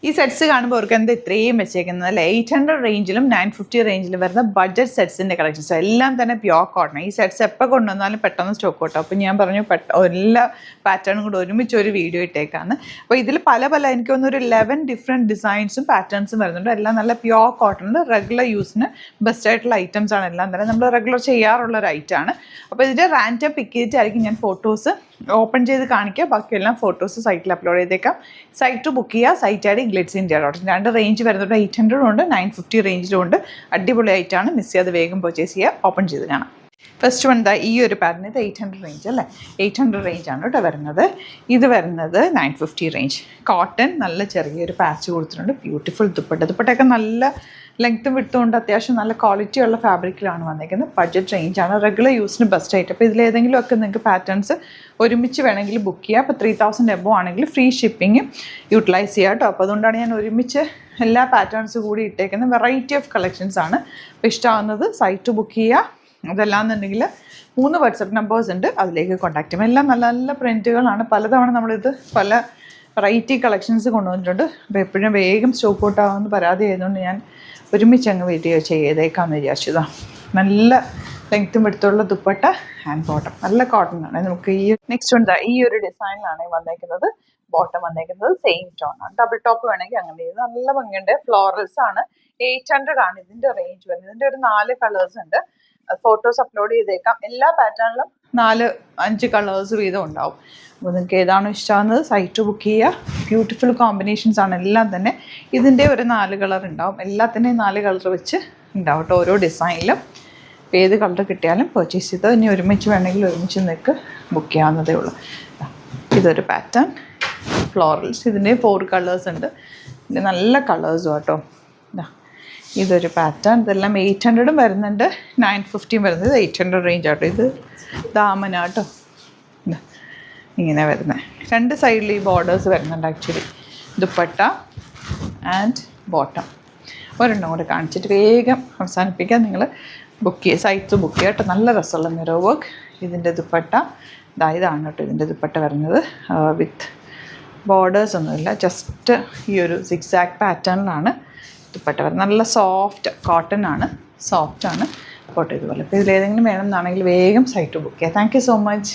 ഈ സെറ്റ്സ് കാണുമ്പോൾ അവർക്ക് എന്താ ഇത്രയും വെച്ചേക്കുന്നത് അല്ലേ? 800 റേഞ്ചിലും 950 റേഞ്ചിലും വരുന്ന ബഡ്ജറ്റ് സെറ്റ്സിൻ്റെ കളക്ഷൻസ് എല്ലാം തന്നെ പ്യോർ കോട്ടൺ. ഈ സെറ്റ്സ് എപ്പോൾ കൊണ്ടുവന്നാലും പെട്ടെന്ന് സ്റ്റോക്ക് കിട്ടും. അപ്പോൾ ഞാൻ പറഞ്ഞു എല്ലാ പാറ്റേണും കൂടെ ഒരുമിച്ച് ഒരു വീഡിയോ ഇട്ടേക്കാണ്. അപ്പോൾ ഇതിൽ പല എനിക്ക് തോന്നുന്നു ഒരു 11 ഡിഫറെൻറ്റ് ഡിസൈൻസും പാറ്റേൺസും വരുന്നുണ്ട്. എല്ലാം നല്ല പ്യോർ കോട്ടണിൽ റെഗുലർ യൂസിന് ബെസ്റ്റ് ആയിട്ടുള്ള ഐറ്റംസ് ആണ്. എല്ലാം തന്നെ നമ്മൾ റെഗുലർ ചെയ്യാറുള്ള ഒരു ഐറ്റമാണ്. അപ്പോൾ ഇതിൻ്റെ റാൻഡം പിക്ക് ചെയ്തിട്ടായിരിക്കും ഞാൻ ഫോട്ടോസ് ഓപ്പൺ ചെയ്ത് കാണിക്കുക. ബാക്കിയെല്ലാം ഫോട്ടോസ് സൈറ്റിൽ അപ്ലോഡ് ചെയ്തേക്കാം. സൈറ്റ് ബുക്ക് ചെയ്യുക. സൈറ്റ് ആയിട്ട് ഗ്ലിറ്റ്സ് ഇന്ത്യ ഡോട്ട്. 2 റേഞ്ച് വരുന്നുണ്ട്. 800 ഉണ്ട്, 950 റേഞ്ചിലും ഉണ്ട്. അടിപൊളി ആയിട്ടാണ്. മിസ് ചെയ്യാതെ വേഗം പർച്ചേസ് ചെയ്യുക. ഓപ്പൺ ചെയ്ത് കാണാം. ഫസ്റ്റ് വൺ ഈ ഒരു പാറ്റേൺ ഇത് 800 റേഞ്ച് അല്ലേ? 800 റേഞ്ചാണ് കേട്ടോ വരുന്നത്. ഇത് വരുന്നത് 950 റേഞ്ച്. കോട്ടൺ നല്ല ചെറിയൊരു പാച്ച് കൊടുത്തിട്ടുണ്ട്. ബ്യൂട്ടിഫുൾ ദുപ്പട്ടയൊക്കെ നല്ല ലെങ്ത്തും വിട്ടുകൊണ്ട് അത്യാവശ്യം നല്ല ക്വാളിറ്റി ഉള്ള ഫാബ്രിക്കിലാണ് വന്നിരിക്കുന്നത്. ബഡ്ജറ്റ് റേഞ്ചാണ്. റെഗുലർ യൂസിന് ബെസ്റ്റ് ആയിട്ട്. അപ്പോൾ ഇതിലേതെങ്കിലുമൊക്കെ നിങ്ങൾക്ക് പാറ്റേൺസ് ഒരുമിച്ച് വേണമെങ്കിൽ ബുക്ക് ചെയ്യുക. അപ്പോൾ 3000 എബോ ആണെങ്കിൽ ഫ്രീ ഷിപ്പിംഗ് യൂട്ടിലൈസ് ചെയ്യുക കേട്ടോ. അപ്പോൾ അതുകൊണ്ടാണ് ഞാൻ ഒരുമിച്ച് എല്ലാ പാറ്റേൺസ് കൂടി ഇട്ടേക്കുന്നത്. വെറൈറ്റി ഓഫ് കളക്ഷൻസ് ആണ്. അപ്പോൾ ഇഷ്ടമാകുന്നത് സൈറ്റ് ബുക്ക് ചെയ്യുക. അതല്ലാന്നുണ്ടെങ്കിൽ 3 വാട്സപ്പ് നമ്പേഴ്സ് ഉണ്ട്, അതിലേക്ക് കോൺടാക്ട് ചെയ്യും. എല്ലാം നല്ല നല്ല പ്രിൻറ്റുകളാണ്. പലതവണ നമ്മളിത് പല വെറൈറ്റി കളക്ഷൻസ് കൊണ്ടുവന്നിട്ടുണ്ട്. അപ്പോൾ എപ്പോഴും വേഗം സ്റ്റോക്ക് ഔട്ട് ആകുമെന്ന് പരാതി ആയതുകൊണ്ട് ഞാൻ ഒരുമിച്ച് അങ്ങ് വീഡിയോ ചെയ്തേക്കാമെന്ന് വിചാരിച്ചതാണ്. നല്ല ലെങ്ത്തും എടുത്തുള്ള ദുപ്പട്ട ആൻഡ് ബോട്ടം നല്ല കോട്ടൺ ആണ്. നമുക്ക് ഈ നെക്സ്റ്റ് ഉണ്ട് ഈ ഒരു ഡിസൈനിലാണ് വന്നേക്കുന്നത്. ബോട്ടം വന്നേക്കുന്നത് സെയിം ടോൺ ആണ്. ഡബിൾ ടോപ്പ് വേണമെങ്കിൽ അങ്ങനെ ചെയ്ത് നല്ല ഭംഗിയുണ്ട്. ഫ്ലോറൽസ് ആണ്. 800 ആണ് ഇതിൻ്റെ റേഞ്ച് വരുന്നത്. ഇതിൻ്റെ ഒരു 4 കളേഴ്സ് ഉണ്ട്. ഫോട്ടോസ് അപ്ലോഡ് ചെയ്തേക്കാം. എല്ലാ പാറ്റേണിലും 4-5 കളേഴ്സ് വീതം ഉണ്ടാവും. അപ്പോൾ നിങ്ങൾക്ക് ഏതാണോ ഇഷ്ടമാകുന്നത് സൈറ്റ് ബുക്ക് ചെയ്യുക. ബ്യൂട്ടിഫുൾ കോമ്പിനേഷൻസ് ആണ് എല്ലാം തന്നെ. ഇതിൻ്റെ ഒരു 4 കളർ ഉണ്ടാവും. എല്ലാത്തിൻ്റെയും 4 കളർ വെച്ച് ഉണ്ടാവും കേട്ടോ ഓരോ ഡിസൈനിലും. അപ്പോൾ ഏത് കളർ കിട്ടിയാലും പർച്ചേസ് ചെയ്ത് ഇനി ഒരുമിച്ച് വേണമെങ്കിൽ ഒരുമിച്ച് നിങ്ങൾക്ക് ബുക്ക് ചെയ്യാവുന്നതേ ഉള്ളൂ. ഇതൊരു പാറ്റേൺ ഫ്ലോറൽസ്. ഇതിൻ്റെ 4 കളേഴ്സ് ഉണ്ട്. ഇതിൻ്റെ നല്ല കളേഴ്സും കേട്ടോ. ഇതൊരു പാറ്റേൺ. ഇതെല്ലാം 800 വരുന്നുണ്ട്, 950 വരുന്നത്. 800 റേഞ്ച് ആട്ടോ. ഇത് ദാമന കേട്ടോ. ഇങ്ങനെ വരുന്നത് 2 സൈഡിൽ ഈ ബോർഡേഴ്സ് വരുന്നുണ്ട്. Actually dupatta and bottom. ഒരെണ്ണം കൂടെ കാണിച്ചിട്ട് വേഗം അവസാനിപ്പിക്കാൻ നിങ്ങൾ ബുക്ക് ചെയ്യുക. സൈറ്റ് ബുക്ക് ചെയ്യുക കേട്ടോ. നല്ല രസമുള്ള മിറർ വർക്ക്. ഇതിൻ്റെ ദുപ്പട്ട ഇതാണ് കേട്ടോ. ഇതിൻ്റെ ദുപ്പട്ട വരുന്നത് വിത്ത് ബോർഡേഴ്സ് ഒന്നുമില്ല. ജസ്റ്റ് ഈ ഒരു സിക്സാക്ട് പാറ്റേണിലാണ് ദുപ്പട്ട വരുന്നത്. നല്ല സോഫ്റ്റ് കോട്ടൺ ആണ്. സോഫ്റ്റ് ആണ് കോട്ടൺ ഇതുപോലെ. അപ്പോൾ ഇതിലേതെങ്കിലും വേണമെന്നാണെങ്കിൽ വേഗം സൈറ്റ് ബുക്ക് ചെയ്യുക. Thank you so much.